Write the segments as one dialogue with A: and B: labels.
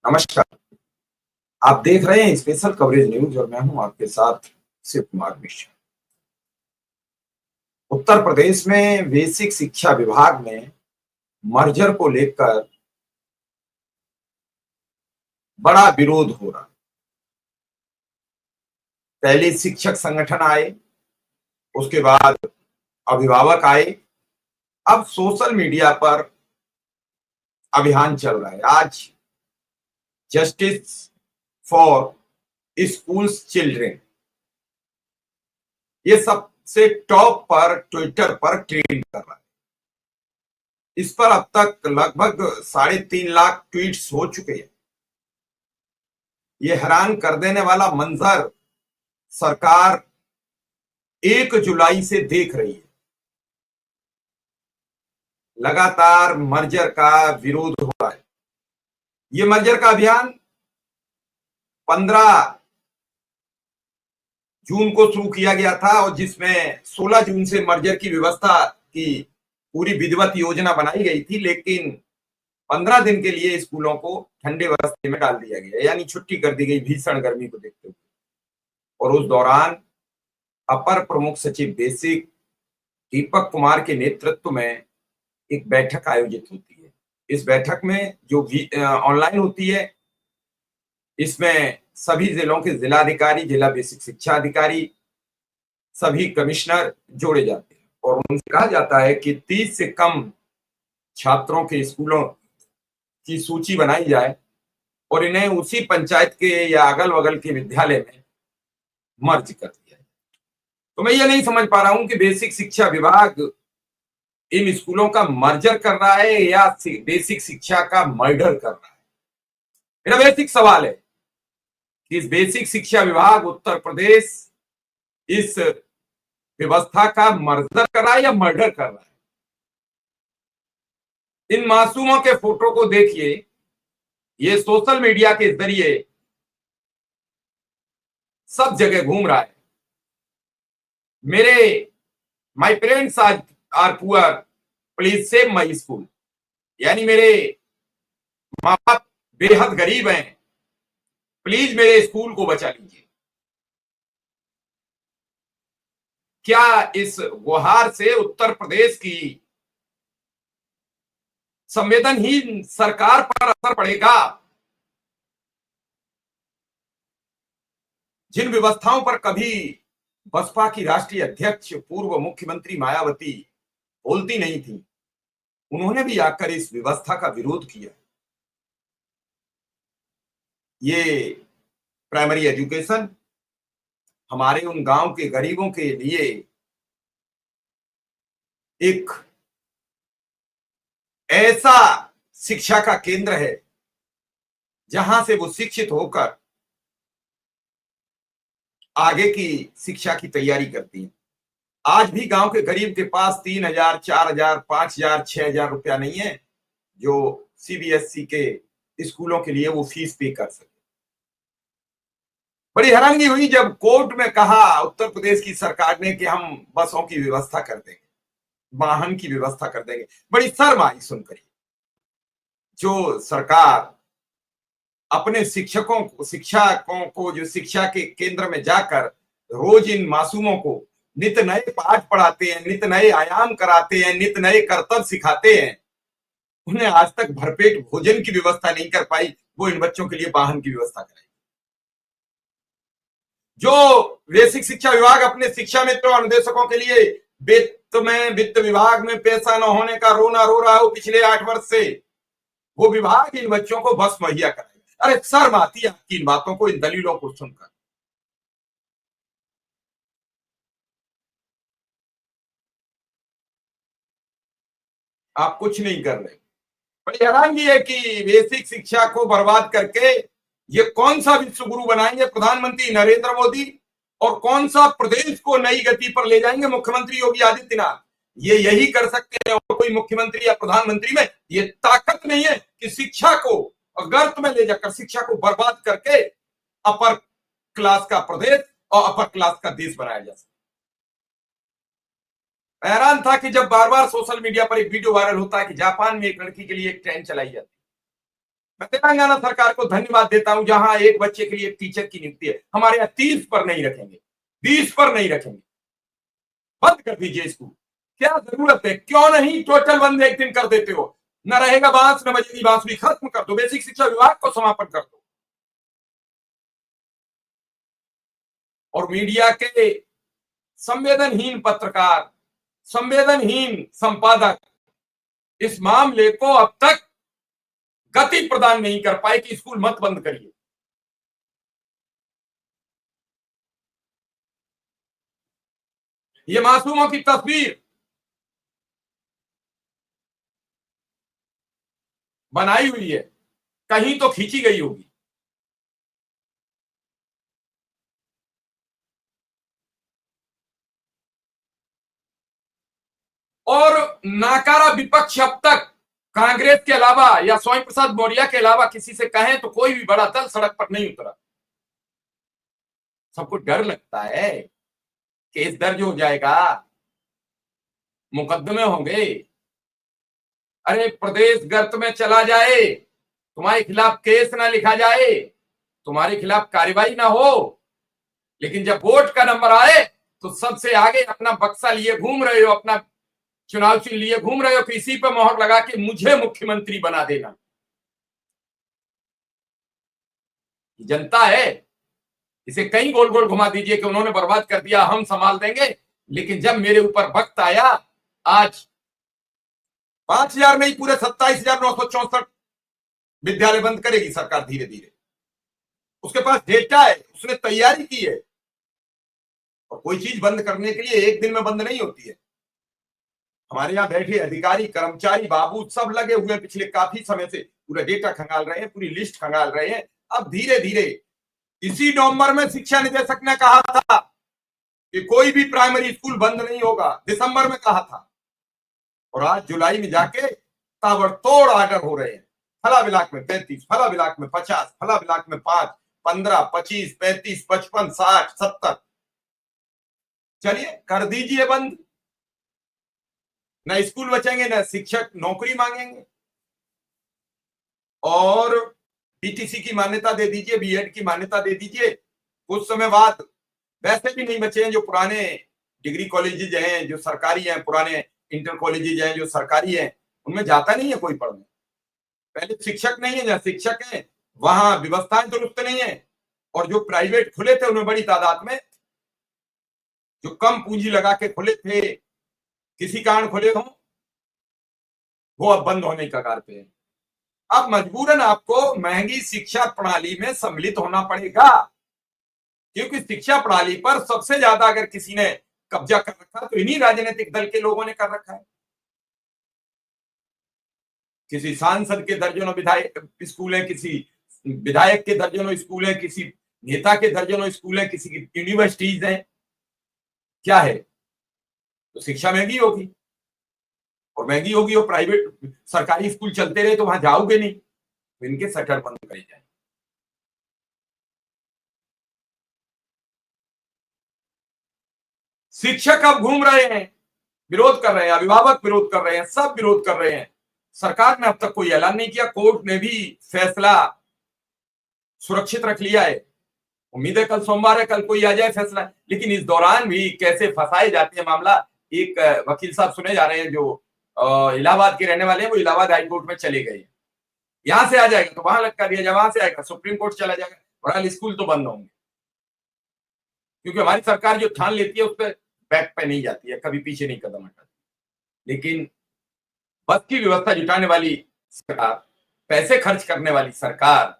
A: नमस्कार। आप देख रहे हैं स्पेशल कवरेज न्यूज और मैं हूं आपके साथ शिव कुमार मिश्रा। उत्तर प्रदेश में बेसिक शिक्षा विभाग में मर्जर को लेकर बड़ा विरोध हो रहा है। पहले शिक्षक संगठन आए, उसके बाद अभिभावक आए, अब सोशल मीडिया पर अभियान चल रहा है। आज जस्टिस फॉर स्कूल्स चिल्ड्रेन ये सबसे टॉप पर ट्विटर पर ट्रेंड कर रहा है। इस पर अब तक लगभग 3.5 लाख ट्वीट्स हो चुके हैं। ये हैरान कर देने वाला मंजर सरकार 1 जुलाई से देख रही है। लगातार मर्जर का विरोध हो रहा है। ये मर्जर का अभियान 15 जून को शुरू किया गया था और जिसमें 16 जून से मर्जर की व्यवस्था की पूरी विधिवत योजना बनाई गई थी, लेकिन 15 दिन के लिए स्कूलों को ठंडे बस्ते में डाल दिया गया, यानी छुट्टी कर दी गई भीषण गर्मी को देखते हुए। और उस दौरान अपर प्रमुख सचिव बेसिक दीपक कुमार के नेतृत्व में एक बैठक आयोजित होती है। इस बैठक में जो ऑनलाइन होती है, इसमें सभी जिलों के जिलाधिकारी, जिला बेसिक शिक्षा अधिकारी, सभी कमिश्नर जोड़े जाते हैं और उनसे कहा जाता है कि 30 से कम छात्रों के स्कूलों की सूची बनाई जाए और इन्हें उसी पंचायत के या अगल बगल के विद्यालय में मर्ज कर दिया जाए। तो मैं ये नहीं समझ पा रहा हूं कि बेसिक शिक्षा विभाग इन स्कूलों का मर्जर कर रहा है या बेसिक शिक्षा का मर्डर कर रहा है। मेरा बेसिक सवाल है कि इस बेसिक शिक्षा विभाग उत्तर प्रदेश इस व्यवस्था का मर्जर कर रहा है या मर्डर कर रहा है। इन मासूमों के फोटो को देखिए, ये सोशल मीडिया के जरिए सब जगह घूम रहा है। My parents are poor, please save my school, यानी मेरे माँ बाप बेहद गरीब हैं, प्लीज मेरे स्कूल को बचा लीजिए। क्या इस गुहार से उत्तर प्रदेश की संवेदनहीन सरकार पर असर पड़ेगा? जिन व्यवस्थाओं पर कभी बसपा की राष्ट्रीय अध्यक्ष पूर्व मुख्यमंत्री मायावती बोलती नहीं थी, उन्होंने भी आकर इस व्यवस्था का विरोध किया। ये प्राइमरी एजुकेशन हमारे उन गांव के गरीबों के लिए एक ऐसा शिक्षा का केंद्र है जहां से वो शिक्षित होकर आगे की शिक्षा की तैयारी करती हैं। आज भी गांव के गरीब के पास 3,000, 4,000, 5,000, 6,000 रुपया नहीं है जो सीबीएसई के स्कूलों के लिए वो फीस पे कर सके। बड़ी हैरानगी हुई जब कोर्ट में कहा उत्तर प्रदेश की सरकार ने कि हम बसों की व्यवस्था कर देंगे, वाहन की व्यवस्था कर देंगे। बड़ी शर्म आई सुनकर। जो सरकार अपने शिक्षकों को जो शिक्षा के केंद्र में जाकर रोज इन मासूमों को नित नए पाठ पढ़ाते हैं, नित नए आयाम कराते हैं, नित नए कर्तव्य सिखाते हैं, उन्हें आज तक भरपेट भोजन की व्यवस्था नहीं कर पाई, वो इन बच्चों के लिए वाहन की व्यवस्था कराई। जो बेसिक शिक्षा विभाग अपने शिक्षा मित्रों अनुदेशकों के लिए वित्त विभाग में पैसा न होने का रोना रो रहा है पिछले 8 वर्ष से, वो विभाग इन बच्चों को बस मुहैया कराए। अरे शर्म आती है आपकी इन बातों को, इन दलीलों को सुनकर। आप कुछ नहीं कर रहे। बड़ी हैरानगी है कि बेसिक शिक्षा को बर्बाद करके ये कौन सा विश्व गुरु बनाएंगे प्रधानमंत्री नरेंद्र मोदी और कौन सा प्रदेश को नई गति पर ले जाएंगे मुख्यमंत्री योगी आदित्यनाथ। ये यही कर सकते हैं और कोई मुख्यमंत्री या प्रधानमंत्री में ये ताकत नहीं है कि शिक्षा को गर्त में ले जाकर शिक्षा को बर्बाद करके अपर क्लास का प्रदेश और अपर क्लास का देश बनाया जा सकता। हैरान था कि जब बार बार सोशल मीडिया पर एक वीडियो वायरल होता है कि जापान में एक लड़की के लिए एक ट्रेन चलाई जाती मैं तेलंगाना सरकार को धन्यवाद देता हूं, जहां एक बच्चे के लिए एक टीचर की नियुक्ति है। हमारे यहाँ 30 पर नहीं रखेंगे, 20 पर नहीं रखेंगे, बंद कर दीजिए इसको। क्या जरूरत है? क्यों नहीं टोटल बंद एक दिन कर देते हो? न रहेगा बांस न बजेगी बांसुरी, खत्म कर दो। बेसिक शिक्षा विभाग को समापन कर दो। और मीडिया के संवेदनहीन पत्रकार, संवेदनहीन संपादक इस मामले को अब तक गति प्रदान नहीं कर पाए कि स्कूल मत बंद करिए। ये मासूमों की तस्वीर बनाई हुई है, कहीं तो खींची गई होगी। और नाकारा विपक्ष अब तक कांग्रेस के अलावा या स्वामी प्रसाद मौर्य के अलावा किसी से कहें तो कोई भी बड़ा दल सड़क पर नहीं उतरा। सबको डर लगता है केस दर्ज हो जाएगा, मुकदमे होंगे। अरे प्रदेश गर्त में चला जाए, तुम्हारे खिलाफ केस ना लिखा जाए, तुम्हारे खिलाफ कार्रवाई ना हो, लेकिन जब वोट का नंबर आए तो सबसे आगे अपना बक्सा लिए घूम रहे हो, अपना चुनाव चिन्ह लिए घूम रहे हो कि इसी पे मोहर लगा के मुझे मुख्यमंत्री बना देना। जनता है, इसे कहीं गोल गोल घुमा दीजिए कि उन्होंने बर्बाद कर दिया, हम संभाल देंगे। लेकिन जब मेरे ऊपर वक्त आया, आज 5,000 नहीं पूरे 27,964 विद्यालय बंद करेगी सरकार धीरे धीरे। उसके पास डेटा है, उसने तैयारी की है। और कोई चीज बंद करने के लिए एक दिन में बंद नहीं होती है। हमारे यहाँ बैठे अधिकारी, कर्मचारी, बाबू सब लगे हुए पिछले काफी समय से पूरा डेटा खंगाल रहे हैं, पूरी लिस्ट खंगाल रहे हैं। अब धीरे धीरे, इसी नवंबर में शिक्षा निदेशक ने कहा था कि कोई भी प्राइमरी स्कूल बंद नहीं होगा, दिसंबर में कहा था। और आज जुलाई में जाके ताबड़तोड़ ऑर्डर हो रहे हैं। फला ब्लॉक में 35, फला ब्लॉक में 50, फला ब्लॉक में 5, 15, 25, 35, 55, 60, 70। चलिए कर दीजिए बंद। न स्कूल बचेंगे, न शिक्षक नौकरी मांगेंगे। और बीटीसी की मान्यता दे दीजिए, बीएड की मान्यता दे दीजिए। कुछ समय बाद वैसे भी नहीं बचे हैं जो पुराने डिग्री कॉलेजेज हैं, जो सरकारी हैं, पुराने इंटर कॉलेजेज हैं जो सरकारी हैं, उनमें जाता नहीं है कोई पढ़ने। पहले शिक्षक नहीं है, जहां शिक्षक है वहां व्यवस्थाएं दुरुस्त नहीं है। और जो प्राइवेट खुले थे उनमें बड़ी तादाद में, जो कम पूंजी लगा के खुले थे, किसी कारण खुले हों, वो अब बंद होने के कगार पे है। अब मजबूरन आपको महंगी शिक्षा प्रणाली में सम्मिलित होना पड़ेगा, क्योंकि शिक्षा प्रणाली पर सबसे ज्यादा अगर किसी ने कब्जा कर रखा तो इन्हीं राजनीतिक दल के लोगों ने कर रखा है। किसी सांसद के दर्जनों विधायक स्कूल है, किसी विधायक के दर्जनों स्कूल है, किसी नेता के दर्जनों स्कूल है, किसी की यूनिवर्सिटीज हैं। क्या है? तो शिक्षा महंगी होगी, और महंगी होगी और प्राइवेट सरकारी स्कूल चलते रहे तो वहां जाओगे नहीं, तो इनके शटर बंद करे जाए। शिक्षक अब घूम रहे हैं, विरोध कर रहे हैं, अभिभावक विरोध कर रहे हैं, सब विरोध कर रहे हैं। सरकार ने अब तक कोई ऐलान नहीं किया, कोर्ट ने भी फैसला सुरक्षित रख लिया है। उम्मीद है कल सोमवार है, कल कोई आ जाए फैसला। लेकिन इस दौरान भी कैसे फंसाए जाते हैं मामला। एक वकील साहब सुने जा रहे हैं जो इलाहाबाद के रहने वाले हैं, वो इलाहाबाद हाईकोर्ट में चले गए। यहां से आ जाएगा तो वहां लटका दिया जाए, वहां से आएगा सुप्रीम कोर्ट चला जाएगा, और स्कूल तो बंद होंगे। क्योंकि हमारी सरकार जो ठान लेती है उस पर बैक पे नहीं जाती है, कभी पीछे नहीं कदम हटाती। लेकिन बस की व्यवस्था जुटाने वाली सरकार, पैसे खर्च करने वाली सरकार,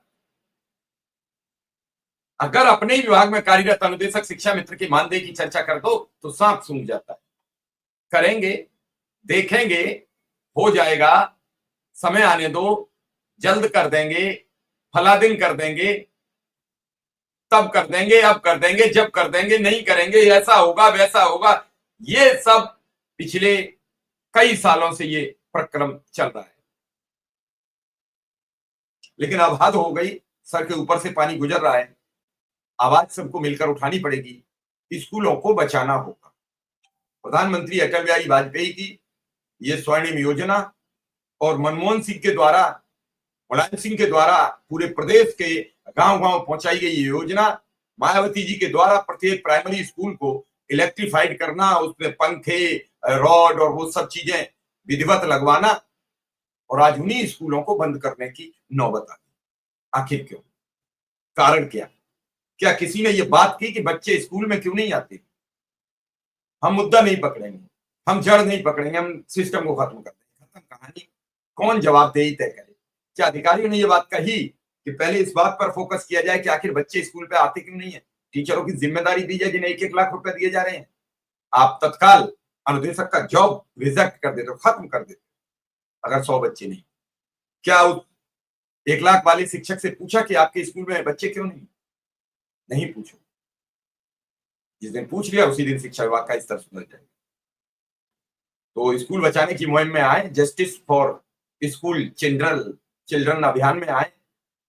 A: अगर अपने ही विभाग में कार्यरत अनुदेशक शिक्षा मित्र की मानदेय की चर्चा कर दो तो सांप सूंघ जाता है। करेंगे, देखेंगे, हो जाएगा, समय आने दो, जल्द कर देंगे, फला दिन कर देंगे, तब कर देंगे, अब कर देंगे, जब कर देंगे, नहीं करेंगे, ऐसा होगा वैसा होगा। ये सब पिछले कई सालों से ये प्रक्रम चल रहा है। लेकिन अब हद हो गई, सर के ऊपर से पानी गुजर रहा है। आवाज सबको मिलकर उठानी पड़ेगी, स्कूलों को बचाना होगा। प्रधानमंत्री अटल बिहारी वाजपेयी की ये स्वर्णिम योजना और मनमोहन सिंह के द्वारा मुलायम सिंह के द्वारा पूरे प्रदेश के गांव-गांव पहुंचाई गई ये योजना, मायावती जी के द्वारा प्रत्येक प्राइमरी स्कूल को इलेक्ट्रीफाइड करना, उसमें पंखे, रॉड और वो सब चीजें विधिवत लगवाना, और आज उन्हीं स्कूलों को बंद करने की नौबत आ गई। आखिर क्यों? कारण क्या? क्या किसी ने ये बात की कि बच्चे स्कूल में क्यों नहीं आते? हम मुद्दा नहीं पकड़ेंगे, हम जड़ नहीं पकड़ेंगे, हम सिस्टम को खत्म कर देंगे। खत्म कहानी। कौन जवाबदेही तय करे? क्या अधिकारियों ने ये बात कही कि पहले इस बात पर फोकस किया जाए कि आखिर बच्चे स्कूल पे आते क्यों नहीं है? टीचरों की जिम्मेदारी दी जाए जिन्हें 1-1 लाख रुपए दिए जा रहे हैं। आप तत्काल अनुदेशक का जॉब रिजेक्ट कर देते हो, खत्म कर देते हो अगर 100 बच्चे नहीं। क्या उस 1 लाख वाले शिक्षक से पूछा कि आपके स्कूल में बच्चे क्यों नहीं? नहीं पूछो। जिस दिन पूछ लिया उसी दिन शिक्षा विभाग का स्तर सुधर जाएगा। तो स्कूल बचाने की मुहिम में आए, जस्टिस फॉर स्कूल चिल्ड्रन अभियान में आए,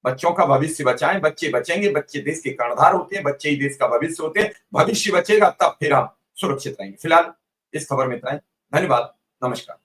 A: बच्चों का भविष्य बचाएं। बच्चे बचेंगे, बच्चे देश के कर्णधार होते हैं, बच्चे ही देश का भविष्य होते हैं। भविष्य बचेगा तब फिर हम सुरक्षित रहेंगे। फिलहाल इस खबर में इतना ही। धन्यवाद, नमस्कार।